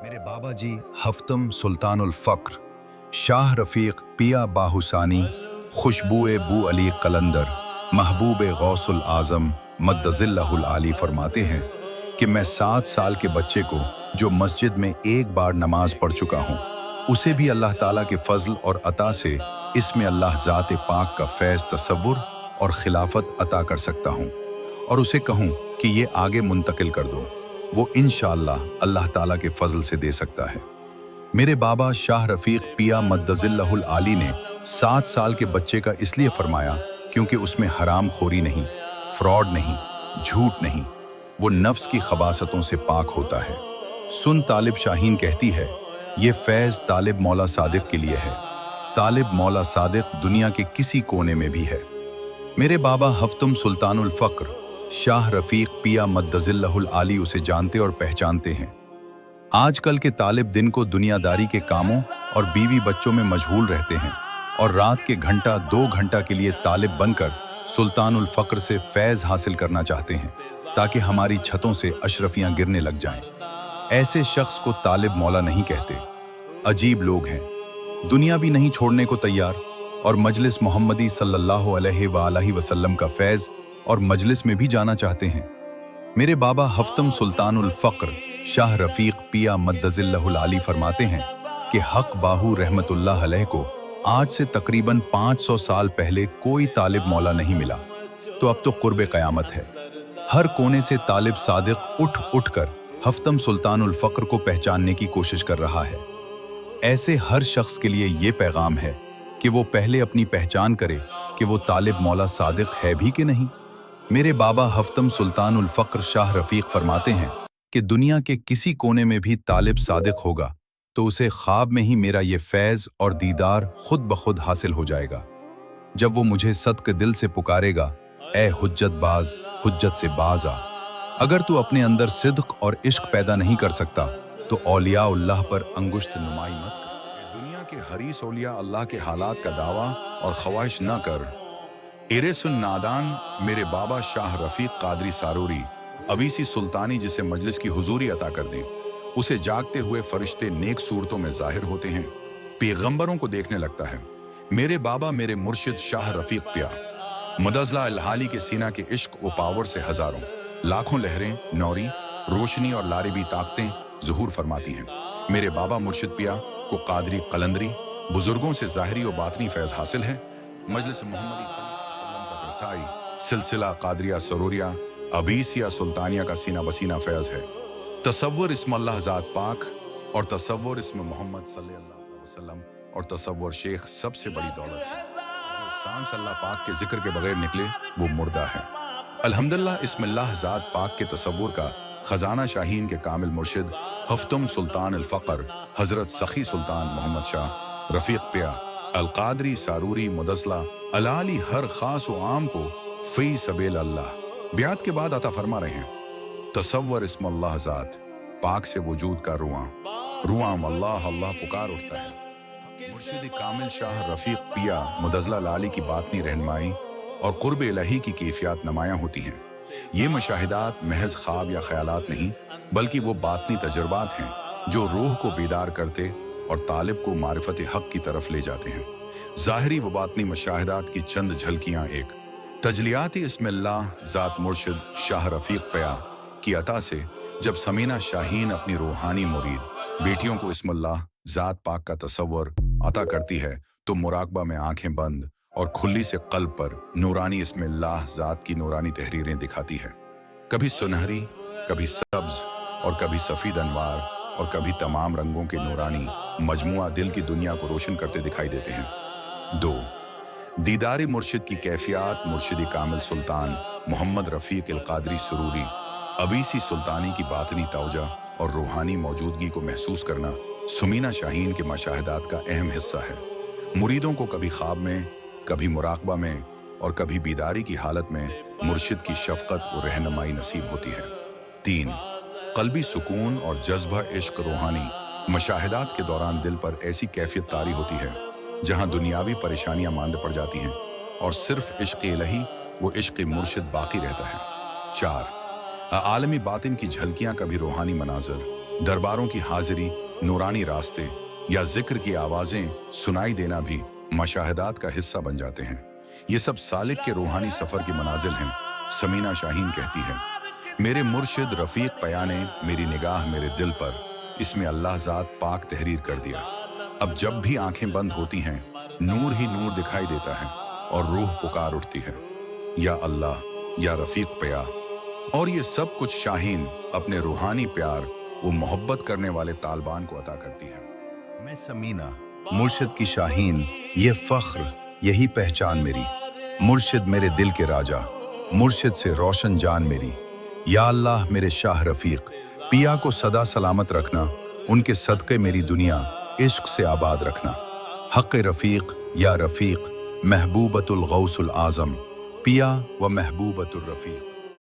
मेरे बाबा जी हफ्तम सुल्तानुल फ़क्र शाह रफ़ीक पिया बाहुसानी खुशबुए बू अली कलंदर महबूब गौसुल आज़म मद्दज़िल्लहुल आली फरमाते हैं कि मैं 7 साल के बच्चे को जो मस्जिद में एक बार नमाज पढ़ चुका हूँ उसे भी अल्लाह ताला के फजल और अता से इसमें अल्लाह ज़ात पाक का फैज़ तसव्वुर और खिलाफत अता कर सकता हूँ और उसे कहूँ कि ये आगे मुंतकिल कर दो, वो इंशाअल्लाह अल्लाह ताला के फजल से दे सकता है। मेरे बाबा शाह रफ़ीक पिया मद्दज़िल्लहुल आली ने 7 साल के बच्चे का इसलिए फरमाया क्योंकि उसमें हराम खोरी नहीं, फ्रॉड नहीं, झूठ नहीं, वो नफ्स की खबासतों से पाक होता है। सुन तालिब शाहीन कहती है, ये फैज़ तालिब मौला सादिक के लिए है। तालिब मौला सादिक दुनिया के किसी कोने में भी है। मेरे बाबा हफ्तम सुल्तानुल फ़क्र शाह रफ़ीक पिया मद्दज़िल्लहुल आली उसे जानते और पहचानते हैं। आजकल के तालिब दिन को दुनियादारी के कामों और बीवी बच्चों में मशगूल रहते हैं और रात के घंटा 2 घंटा के लिए तालिब बनकर सुल्तानुल फ़क्र से फैज़ हासिल करना चाहते हैं ताकि हमारी छतों से अशरफियाँ गिरने लग जाएं। ऐसे शख्स को तालिब मौला नहीं कहते। अजीब लोग हैं, दुनिया भी नहीं छोड़ने को तैयार और मजलिस मोहम्मदी सल्लल्लाहु अलैहि वसल्लम का फैज़ और मजलिस में भी जाना चाहते हैं। मेरे बाबा हफ्तम सुल्तानुल फ़क्र शाह रफ़ीक पिया मद्दज़िल्लहुल आली फरमाते हैं कि हक बाहू रहमतुल्लाह अलैह को आज से तकरीबन 500 साल पहले कोई तालिब मौला नहीं मिला, तो अब तो क़ुर्ब क़यामत है। हर कोने से तालिब सादिक उठ कर हफ्तम सुल्तानुल फ़क्र को पहचानने की कोशिश कर रहा है। ऐसे हर शख्स के लिए ये पैगाम है कि वो पहले अपनी पहचान करे कि वो तालिब मौला सादिक है भी कि नहीं। मेरे बाबा हफ्तम सुल्तानुल फ़क्र शाह रफ़ीक फरमाते हैं कि दुनिया के किसी कोने में भी तालिब सादिक होगा तो उसे ख्वाब में ही मेरा ये फैज़ और दीदार खुद ब खुद हासिल हो जाएगा। जब वो मुझे सदक़े दिल से पुकारेगा, ए हुज्जत बाज, हुज्जत से बाज आ। अगर तू अपने अंदर सिद्क़ और इश्क पैदा नहीं कर सकता तो औलिया-उल्लाह पर अंगुश्त नुमाई मत कर। दुनिया के हरीस औलिया अल्लाह के हालात का दावा और ख्वाहिश न कर। एरे सुन नादान, मेरे बाबा शाह रफ़ीक कादरी सारूरी अवीसी सुल्तानी जिसे मजलिस की हुजूरी अता कर दें, उसे जागते हुए फरिश्ते नेक सूरतों में जाहिर होते हैं, पैगंबरों को देखने लगता है। मेरे बाबा मेरे मुर्शिद शाह रफ़ीक पिया मुदज़ला अल-हाली के सीना के इश्क व पावर से हजारों लाखों लहरें, नौरी, रोशनी और लारिबी ताकतें ज़ुहूर फरमाती हैं। मेरे बाबा मुर्शिद पिया को कादरी कलंदरी बुजुर्गों से ज़ाहिरी और बातनी फैज़ हासिल है। मजलिस मोहम्मदी सिलसिला कादरिया सरूरिया अबीसिया सुल्तानिया का सीना बसीना फैज़ है। तसव्वुर इस्म अल्लाह ज़ात पाक और तसव्वुर इस्म मोहम्मद सल्लल्लाहु अलैहि वसल्लम और तसव्वुर शेख सबसे बड़ी दौलत है। जो सांस अल्लाह पाक के जिक्र के बगैर निकले वो मुर्दा है। अल्हम्दुलिल्लाह इस्म अल्लाह ज़ात पाक के तसव्वुर का खजाना शाहीन के कामिल मुर्शिद हफ्तम सुल्तान अल फ़क्र हज़रत सखी सुल्तान मोहम्मद शाह रफ़ीक पिया अल-कादरी सारूरी मुदज़ला अल-आली हर खास व आम को फ़ी सबील अल्लाह ब्यात के बाद अता फरमा रहे हैं। तसव्वुर इस्म अल्लाह ज़ात पाक से वजूद का रुआं अल्लाह अल्लाह पुकार उठता है। मुर्शिद कामिल शाह रफ़ीक पिया मुदज़ला अल-आली की बातनी रहनुमाई और क़ुर्ब इलाही की कैफियत नमायां होती हैं। ये मुशाहिदात महज ख्वाब या ख्यालात नहीं बल्कि वो बातनी तजुर्बात हैं जो रूह को बेदार करते और तालिब को मारिफत हक की तरफ ले जाते हैं। ज़ाहिरी व बातनी मुशाहिदात की चंद झलकियाँ एक तजलियाती इस्मिल्लाह ज़ात मुर्शिद शाह रफ़ीक पिया की अता से जब समीना शाहीन अपनी रूहानी मुरीद बेटियों को इस्मुल्लाह ज़ात पाक का तसव्वुर अता करती है तो मुराकबा में आंखें बंद और खुली से कल्ब पर नूरानी इस्मिल्लाह ज़ात की नूरानी तहरीरें दिखाती है। कभी सुनहरी, कभी सब्ज और कभी सफ़ीद अनवार और कभी तमाम रंगों के नूरानी मजमुआ दिल की दुनिया को रोशन करते दिखाई देते हैं। 2. दीदारी मुर्शिद की कैफियत मुर्शिद कामिल सुल्तान मोहम्मद रफ़ीक अल-कादरी सुरूरी अवीसी सुल्तानी की बातनी तौजा और रूहानी मौजूदगी को महसूस करना सुमीना शाहीन के मशाहिदात का अहम हिस्सा है। मुरीदों को कभी ख्वाब में, कभी मुराकबा में और कभी बीदारी की हालत में मुर्शिद की शफ़क़त और रहनुमाई नसीब होती है। 3. क़ल्बी सुकून और जज्बा इश्क रूहानी मशाहिदात के दौरान दिल पर ऐसी कैफियत तारी होती है जहां दुनियावी परेशानियां मांद पड़ जाती हैं और सिर्फ इश्क इलाही वो इश्क मुर्शिद बाकी रहता है। 4. आलमी बातिन की झलकियां कभी रूहानी मनाजर दरबारों की हाजिरी, नूरानी रास्ते या जिक्र की आवाजें सुनाई देना भी मशाहदात का हिस्सा बन जाते हैं। ये सब सालिक के रूहानी सफर की मनाजिल हैं। समीना शाहीन कहती है, मेरे मुर्शिद रफीक पया ने मेरी निगाह मेरे दिल पर इसमें अल्लाह ज़ात पाक तहरीर कर दिया। अब जब भी आंखें बंद होती हैं, नूर ही नूर दिखाई देता है और रूह पुकार उठती है, या अल्लाह, या रफीक पया। और ये सब कुछ शाहीन अपने रूहानी प्यार वो मोहब्बत करने वाले तालिबान को अता करती है। मैं समीना, मुर्शिद की शाहीन, ये फख्र, यही पहचान मेरी। मुर्शिद मेरे दिल के राजा, मुर्शिद से रोशन जान मेरी। या अल्लाह मेरे शाह रफीक पिया को सदा सलामत रखना, उनके सदक़े मेरी दुनिया इश्क से आबाद रखना। हक़ रफ़ीक या रफ़ीक महबूबतुल गौसुल आज़म, पिया व महबूबतुल रफ़ीक।